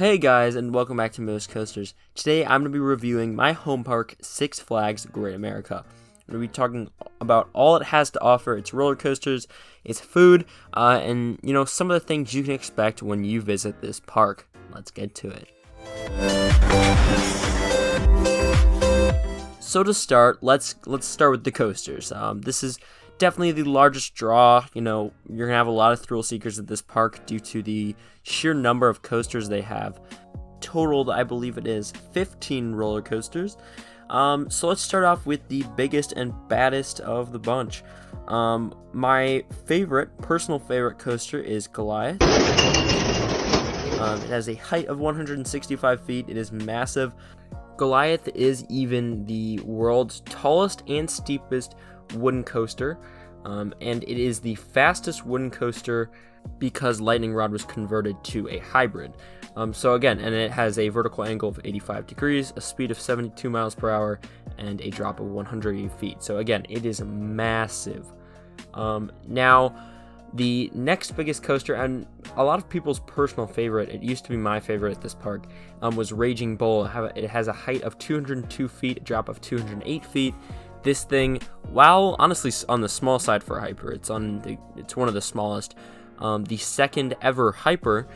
Hey guys, and welcome back to Most Coasters. Today I'm going to be reviewing my home park, Six Flags Great America. I'm going to be talking about all it has to offer, its roller coasters, its food, and some of the things you can expect when you visit this park. Let's get to it. So to start, let's start with the coasters. This is definitely the largest draw. You're gonna have a lot of thrill seekers at this park due to the sheer number of coasters they have. Totaled, I believe it is 15 roller coasters. So let's start off with the biggest and baddest of the bunch. My personal favorite coaster is Goliath. It has a height of 165 feet. It is massive. Goliath is even the world's tallest and steepest wooden coaster, and it is the fastest wooden coaster because Lightning Rod was converted to a hybrid. So again, and it has a vertical angle of 85 degrees, a speed of 72 miles per hour, and a drop of 180 feet. So again, it is massive. Now, the next biggest coaster, and a lot of people's personal favorite, it used to be my favorite at this park, was Raging Bull. It has a height of 202 feet, a drop of 208 feet. This thing, while honestly on the small side for hyper, it's one of the smallest. The second ever hyper,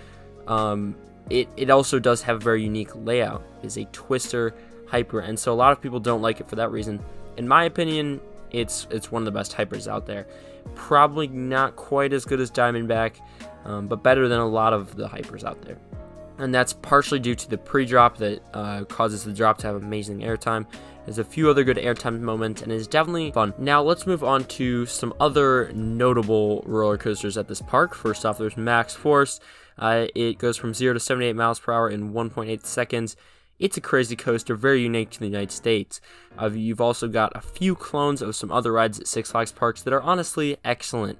it also does have a very unique layout. It is a twister hyper, and so a lot of people don't like it for that reason. In my opinion, it's one of the best hypers out there. Probably not quite as good as Diamondback, but better than a lot of the hypers out there. And that's partially due to the pre-drop that causes the drop to have amazing airtime. There's a few other good airtime moments, and it's definitely fun. Now let's move on to some other notable roller coasters at this park. First off, there's Maxx Force. It goes from 0 to 78 miles per hour in 1.8 seconds. It's a crazy coaster, very unique to the United States. You've also got a few clones of some other rides at Six Flags parks that are honestly excellent.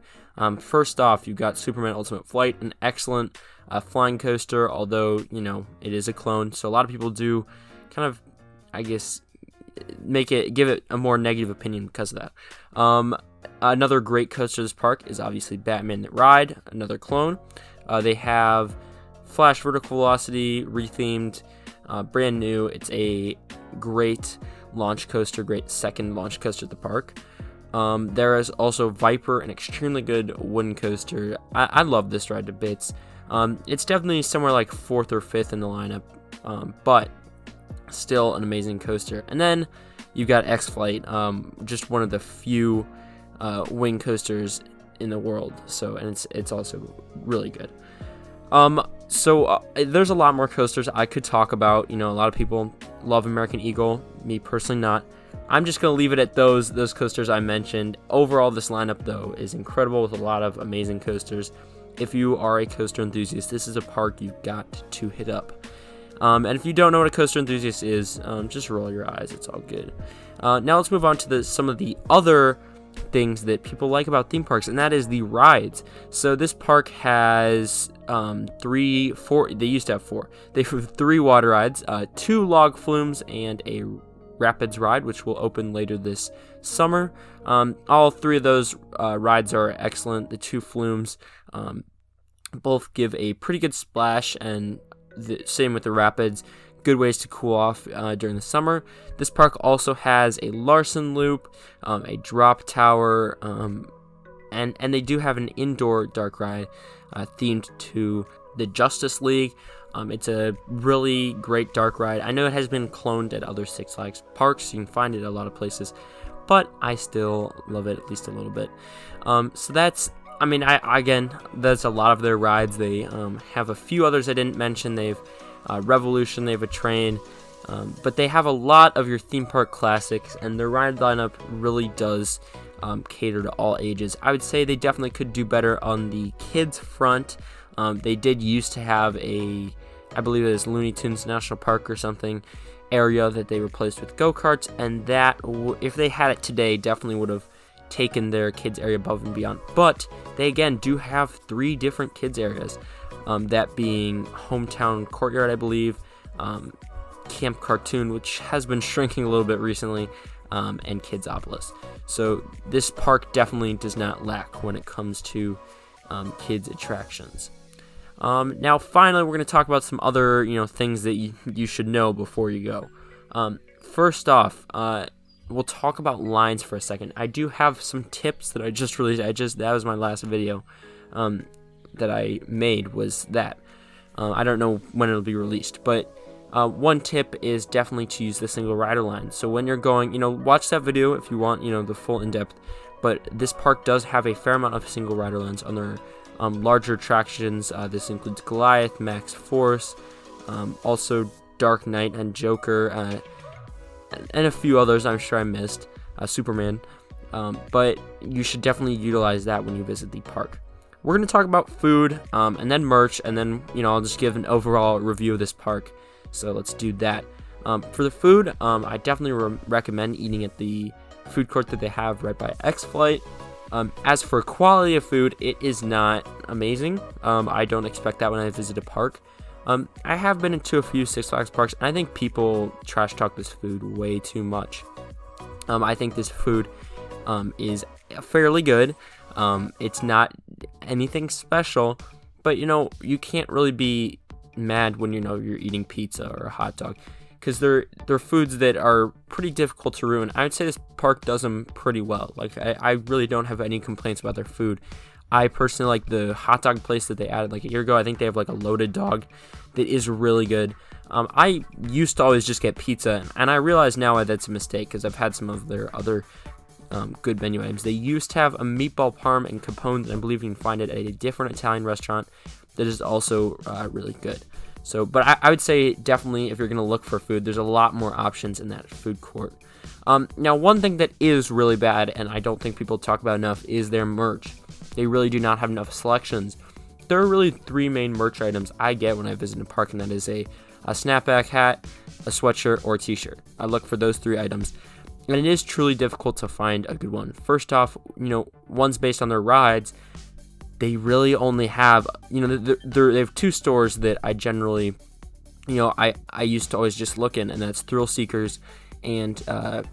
First off, you've give Superman Ultimate Flight, an excellent flying coaster, although, it is a clone. So a lot of people do kind of, give it a more negative opinion because of that. Another great coaster at this park is obviously Batman Ride, another clone. They have Flash Vertical Velocity, rethemed, brand new. It's a great launch coaster, great second launch coaster at the park. There is also Viper, an extremely good wooden coaster. I love this ride to bits. It's definitely somewhere like 4th or 5th in the lineup, but still an amazing coaster. And then you've got X-Flight, just one of the few wing coasters in the world. So, and it's also really good. There's a lot more coasters I could talk about. A lot of people love American Eagle. Me personally not. I'm just going to leave it at those coasters I mentioned. Overall, this lineup, though, is incredible with a lot of amazing coasters. If you are a coaster enthusiast, this is a park you've got to hit up. And if you don't know what a coaster enthusiast is, just roll your eyes. It's all good. Now let's move on to some of the other things that people like about theme parks, and that is the rides. So this park has 4. They used to have 4. They have 3 water rides, 2 log flumes, and a rapids ride, which will open later this summer. All 3 of those rides are excellent. The 2 flumes both give a pretty good splash, and the same with the rapids. Good ways to cool off during the summer. This park also has a Larson Loop, a drop tower, and they do have an indoor dark ride themed to the Justice League. It's a really great dark ride. I know it has been cloned at other Six Flags parks. You can find it at a lot of places, but I still love it at least a little bit. So that's a lot of their rides. They have a few others I didn't mention. They've Revolution, they have a train, but they have a lot of your theme park classics, and their ride lineup really does cater to all ages. I would say they definitely could do better on the kids front. They did used to have I believe it is Looney Tunes National Park or something, area that they replaced with go-karts, and that, if they had it today, definitely would have taken their kids area above and beyond. But they again do have 3 different kids areas, that being Hometown Courtyard, I believe, Camp Cartoon, which has been shrinking a little bit recently, and Kidsopolis. So this park definitely does not lack when it comes to kids attractions. Now, finally, we're going to talk about some other, things that you should know before you go. First off, we'll talk about lines for a second. I do have some tips that I just released. That was my last video that I made, was that. I don't know when it'll be released, but one tip is definitely to use the single rider line. So when you're going, watch that video if you want, the full in-depth. But this park does have a fair amount of single rider lines on their larger attractions. This includes Goliath, Maxx Force, also Dark Knight and Joker, and a few others I'm sure I missed, Superman. But you should definitely utilize that when you visit the park. We're going to talk about food, and then merch, and then, I'll just give an overall review of this park. So let's do that. For the food, I definitely recommend eating at the food court that they have right by X-Flight. As for quality of food, it is not amazing. I don't expect that when I visit a park. I have been into a few Six Flags parks, and I think people trash talk this food way too much. I think this food is fairly good. It's not anything special, but you can't really be mad when you're eating pizza or a hot dog, because they're foods that are pretty difficult to ruin. I would say this park does them pretty well. Like, I really don't have any complaints about their food. I personally like the hot dog place that they added like a year ago. I think they have like a loaded dog that is really good. I used to always just get pizza, and I realize now that's a mistake, because I've had some of their other good menu items. They used to have a meatball parm and capones, and I believe you can find it at a different Italian restaurant that is also really good. So, but I would say definitely, if you're going to look for food, there's a lot more options in that food court. Now, one thing that is really bad, and I don't think people talk about enough, is their merch. They really do not have enough selections. There are really three main merch items I get when I visit a park, and that is a snapback hat, a sweatshirt, or a t-shirt. I look for those three items, and it is truly difficult to find a good one. First off, ones based on their rides. They really only have, they have two stores that I generally, I used to always just look in, and that's Thrill Seekers and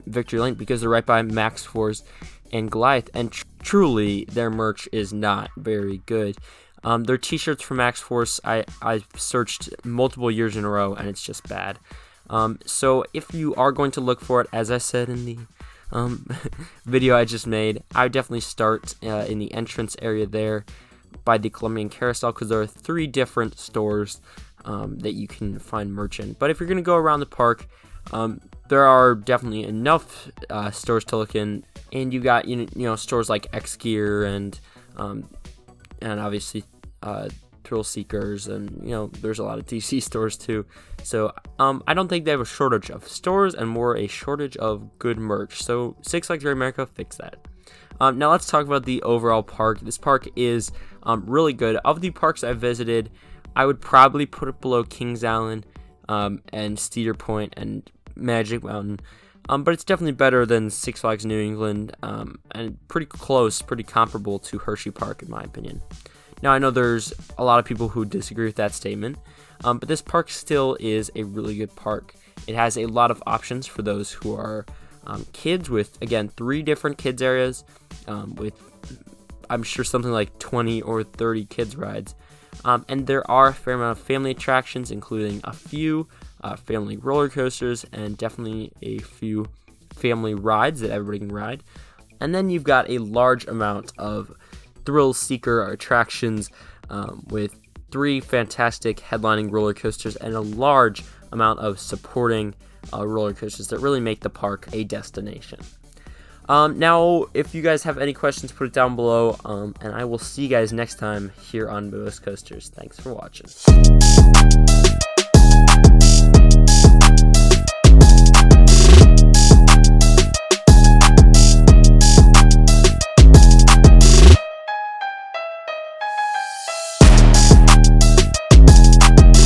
Victory Lane, because they're right by Maxx Force and Goliath, and truly their merch is not very good. Their t-shirts from Maxx Force, I've searched multiple years in a row, and it's just bad. So if you are going to look for it, as I said in the video I just made, I would definitely start in the entrance area there by the Colombian Carousel, because there are three different stores that you can find merch in. But if you're going to go around the park, there are definitely enough stores to look in, and you got stores like X Gear and obviously Thrill Seekers, and there's a lot of DC stores too. So I don't think they have a shortage of stores, and more a shortage of good merch. So Six Flags Great America, fix that. Now let's talk about the overall park. This park is really good. Of the parks I've visited, I would probably put it below Kings Island and Cedar Point and Magic Mountain. But it's definitely better than Six Flags New England, and pretty close, pretty comparable to Hershey Park in my opinion. Now, I know there's a lot of people who disagree with that statement, but this park still is a really good park. It has a lot of options for those who are kids, with, again, 3 different kids areas, with, I'm sure, something like 20 or 30 kids rides. And there are a fair amount of family attractions, including a few family roller coasters, and definitely a few family rides that everybody can ride. And then you've got a large amount of thrill seeker attractions, with 3 fantastic headlining roller coasters and a large amount of supporting roller coasters that really make the park a destination. Now, if you guys have any questions, put it down below, and I will see you guys next time here on Moose Coasters. Thanks for watching.